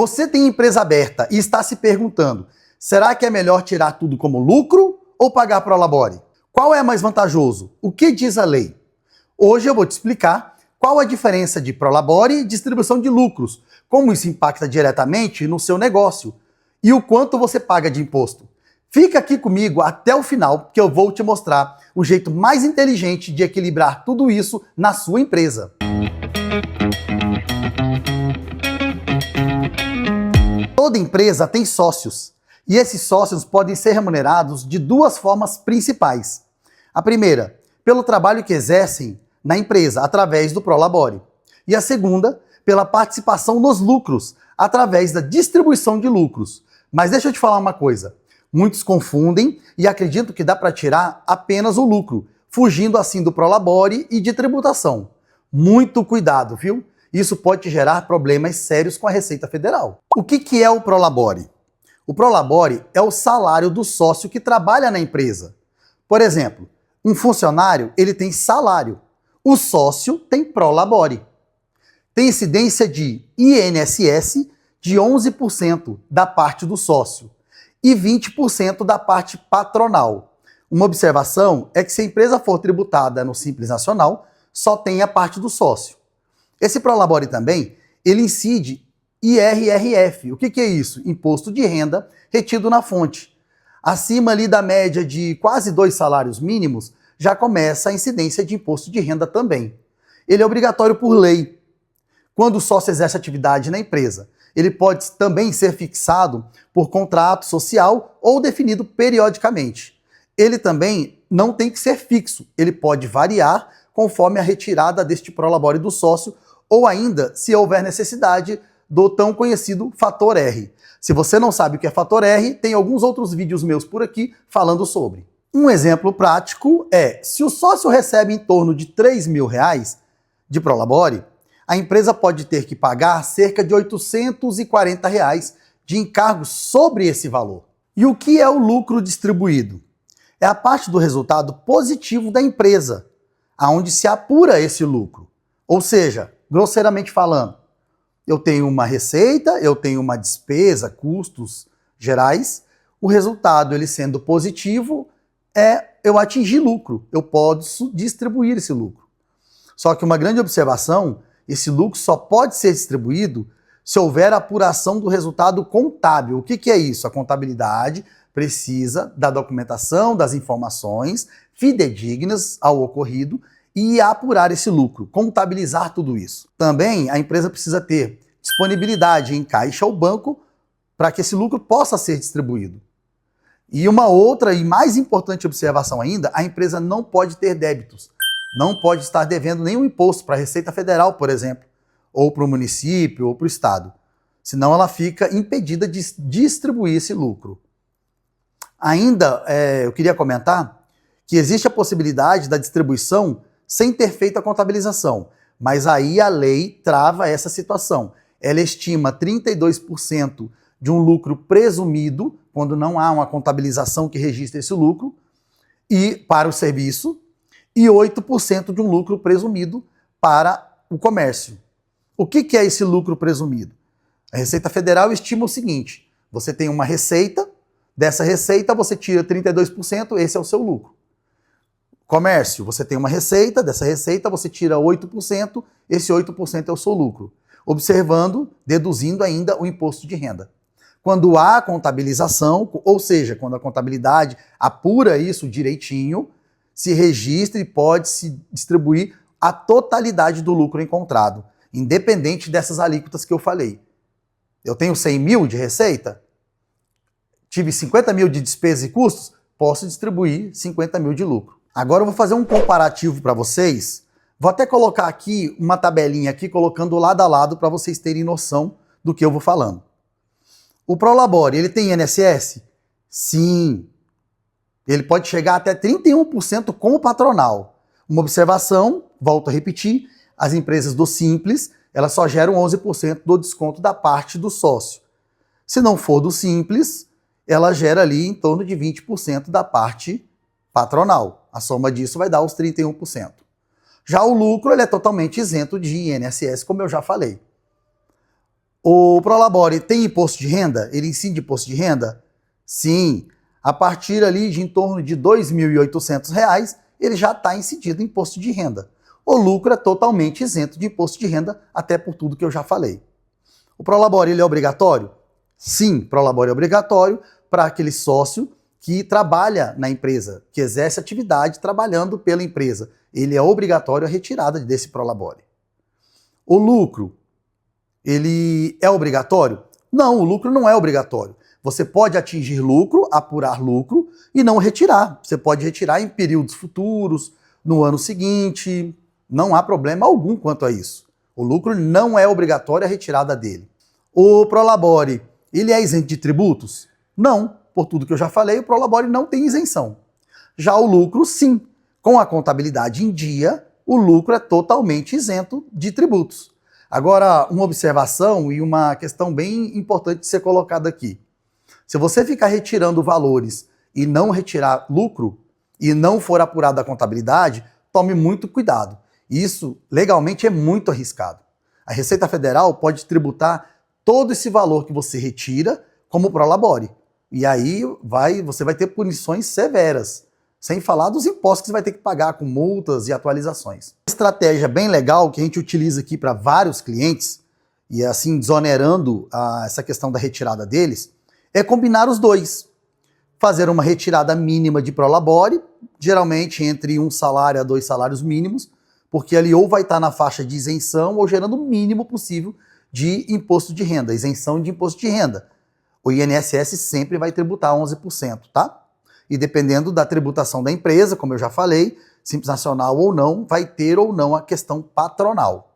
Você tem empresa aberta e está se perguntando, será que é melhor tirar tudo como lucro ou pagar Prolabore? Qual é mais vantajoso? O que diz a lei? Hoje eu vou te explicar qual a diferença de Prolabore e distribuição de lucros, como isso impacta diretamente no seu negócio e o quanto você paga de imposto. Fica aqui comigo até o final que eu vou te mostrar o jeito mais inteligente de equilibrar tudo isso na sua empresa. Toda empresa tem sócios, e esses sócios podem ser remunerados de duas formas principais. A primeira, pelo trabalho que exercem na empresa, através do Prolabore. E a segunda, pela participação nos lucros, através da distribuição de lucros. Mas deixa eu te falar uma coisa, muitos confundem e acreditam que dá para tirar apenas o lucro, fugindo assim do Prolabore e de tributação. Muito cuidado, viu? Isso pode te gerar problemas sérios com a Receita Federal. O que é o Prolabore? O Prolabore é o salário do sócio que trabalha na empresa. Por exemplo, um funcionário, ele tem salário. O sócio tem Prolabore. Tem incidência de INSS de 11% da parte do sócio e 20% da parte patronal. Uma observação é que se a empresa for tributada no Simples Nacional, só tem a parte do sócio. Esse Prolabore também, ele incide IRRF. O que é isso? Imposto de renda retido na fonte. Acima ali da média de quase 2 salários mínimos, já começa a incidência de imposto de renda também. Ele é obrigatório por lei. Quando o sócio exerce atividade na empresa, ele pode também ser fixado por contrato social ou definido periodicamente. Ele também não tem que ser fixo, ele pode variar conforme a retirada deste Prolabore do sócio ou ainda, se houver necessidade, do tão conhecido fator R. Se você não sabe o que é fator R, tem alguns outros vídeos meus por aqui falando sobre. Um exemplo prático é, se o sócio recebe em torno de R$3.000 de Prolabore, a empresa pode ter que pagar cerca de R$840 de encargos sobre esse valor. E o que é o lucro distribuído? É a parte do resultado positivo da empresa, aonde se apura esse lucro. Ou seja, grosseiramente falando, eu tenho uma receita, eu tenho uma despesa, custos gerais, o resultado, ele sendo positivo, é eu atingir lucro, eu posso distribuir esse lucro. Só que uma grande observação, esse lucro só pode ser distribuído se houver apuração do resultado contábil. O que é isso? A contabilidade precisa da documentação, das informações fidedignas ao ocorrido e apurar esse lucro, contabilizar tudo isso. Também a empresa precisa ter disponibilidade em caixa ou banco para que esse lucro possa ser distribuído. E uma outra e mais importante observação ainda, a empresa não pode ter débitos, não pode estar devendo nenhum imposto para a Receita Federal, por exemplo, ou para o município ou para o estado, senão ela fica impedida de distribuir esse lucro. Ainda, eu queria comentar que existe a possibilidade da distribuição sem ter feito a contabilização, mas aí a lei trava essa situação. Ela estima 32% de um lucro presumido, quando não há uma contabilização que registre esse lucro, e para o serviço, e 8% de um lucro presumido para o comércio. O que é esse lucro presumido? A Receita Federal estima o seguinte, você tem uma receita, dessa receita você tira 32%, esse é o seu lucro. Comércio, você tem uma receita, dessa receita você tira 8%, esse 8% é o seu lucro. Observando, deduzindo ainda o imposto de renda. Quando há contabilização, ou seja, quando a contabilidade apura isso direitinho, se registra e pode se distribuir a totalidade do lucro encontrado, independente dessas alíquotas que eu falei. Eu tenho 100 mil de receita, tive 50 mil de despesas e custos, posso distribuir 50 mil de lucro. Agora eu vou fazer um comparativo para vocês. Vou até colocar aqui uma tabelinha aqui, colocando lado a lado para vocês terem noção do que eu vou falando. O Prolabore, ele tem INSS? Sim. Ele pode chegar até 31% com o patronal. Uma observação, volto a repetir, as empresas do Simples, elas só geram 11% do desconto da parte do sócio. Se não for do Simples, ela gera ali em torno de 20% da parte patronal. A soma disso vai dar os 31%. Já o lucro ele é totalmente isento de INSS, como eu já falei. O Prolabore tem imposto de renda? Ele incide imposto de renda? Sim. A partir ali de em torno de R$ 2.800, ele já está incidido imposto de renda. O lucro é totalmente isento de imposto de renda, até por tudo que eu já falei. O Prolabore, ele é obrigatório? Sim, Prolabore é obrigatório para aquele sócio que trabalha na empresa, que exerce atividade trabalhando pela empresa. Ele é obrigatório a retirada desse Prolabore. O lucro, ele é obrigatório? Não, o lucro não é obrigatório. Você pode atingir lucro, apurar lucro e não retirar. Você pode retirar em períodos futuros, no ano seguinte, não há problema algum quanto a isso. O lucro não é obrigatório a retirada dele. O Prolabore, ele é isento de tributos? Não, por tudo que eu já falei, o Prolabore não tem isenção. Já o lucro, sim. Com a contabilidade em dia, o lucro é totalmente isento de tributos. Agora, uma observação e uma questão bem importante de ser colocada aqui. Se você ficar retirando valores e não retirar lucro, e não for apurado a contabilidade, tome muito cuidado. Isso, legalmente, é muito arriscado. A Receita Federal pode tributar todo esse valor que você retira como Prolabore. E aí você vai ter punições severas, sem falar dos impostos que você vai ter que pagar com multas e atualizações. Uma estratégia bem legal que a gente utiliza aqui para vários clientes, e assim desonerando essa questão da retirada deles, é combinar os dois. Fazer uma retirada mínima de Prolabore, geralmente entre 1 salário a 2 salários mínimos, porque ali ou vai estar na faixa de isenção ou gerando o mínimo possível de imposto de renda, isenção de imposto de renda. O INSS sempre vai tributar 11%, tá? E dependendo da tributação da empresa, como eu já falei, Simples Nacional ou não, vai ter ou não a questão patronal.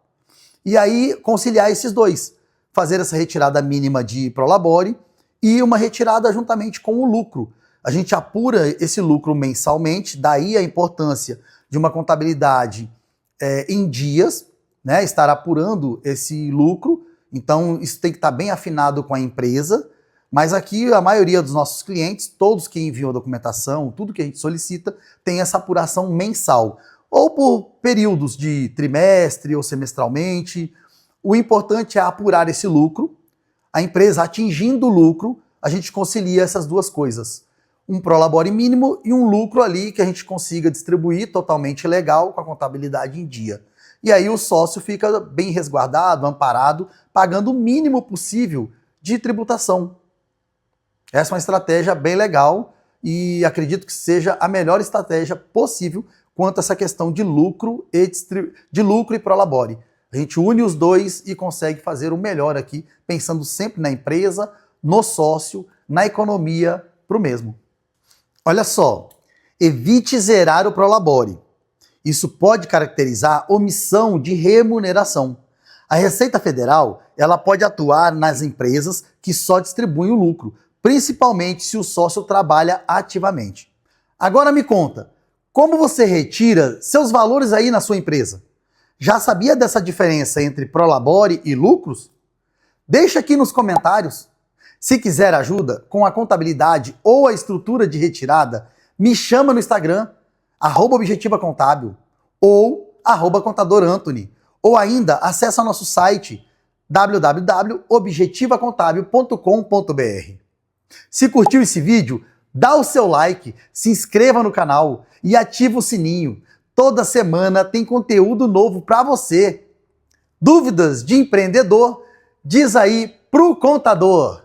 E aí, conciliar esses dois. Fazer essa retirada mínima de Prolabore e uma retirada juntamente com o lucro. A gente apura esse lucro mensalmente, daí a importância de uma contabilidade em dias, né? Estar apurando esse lucro. Então, isso tem que estar bem afinado com a empresa. Mas aqui a maioria dos nossos clientes, todos que enviam a documentação, tudo que a gente solicita, tem essa apuração mensal, ou por períodos de trimestre ou semestralmente. O importante é apurar esse lucro. A empresa atingindo o lucro, a gente concilia essas duas coisas. Um Prolabore mínimo e um lucro ali que a gente consiga distribuir totalmente legal com a contabilidade em dia. E aí o sócio fica bem resguardado, amparado, pagando o mínimo possível de tributação. Essa é uma estratégia bem legal e acredito que seja a melhor estratégia possível quanto a essa questão de lucro e Prolabore. A gente une os dois e consegue fazer o melhor aqui, pensando sempre na empresa, no sócio, na economia para o mesmo. Olha só, evite zerar o Prolabore. Isso pode caracterizar omissão de remuneração. A Receita Federal, ela pode atuar nas empresas que só distribuem o lucro, principalmente se o sócio trabalha ativamente. Agora me conta, como você retira seus valores aí na sua empresa? Já sabia dessa diferença entre Prolabore e lucros? Deixa aqui nos comentários. Se quiser ajuda com a contabilidade ou a estrutura de retirada, me chama no Instagram, @objetivacontábil ou @contadoranthony. Ou ainda, acesse o nosso site www.objetivacontabil.com.br. Se curtiu esse vídeo, dá o seu like, se inscreva no canal e ativa o sininho. Toda semana tem conteúdo novo para você. Dúvidas de empreendedor? Diz aí pro contador.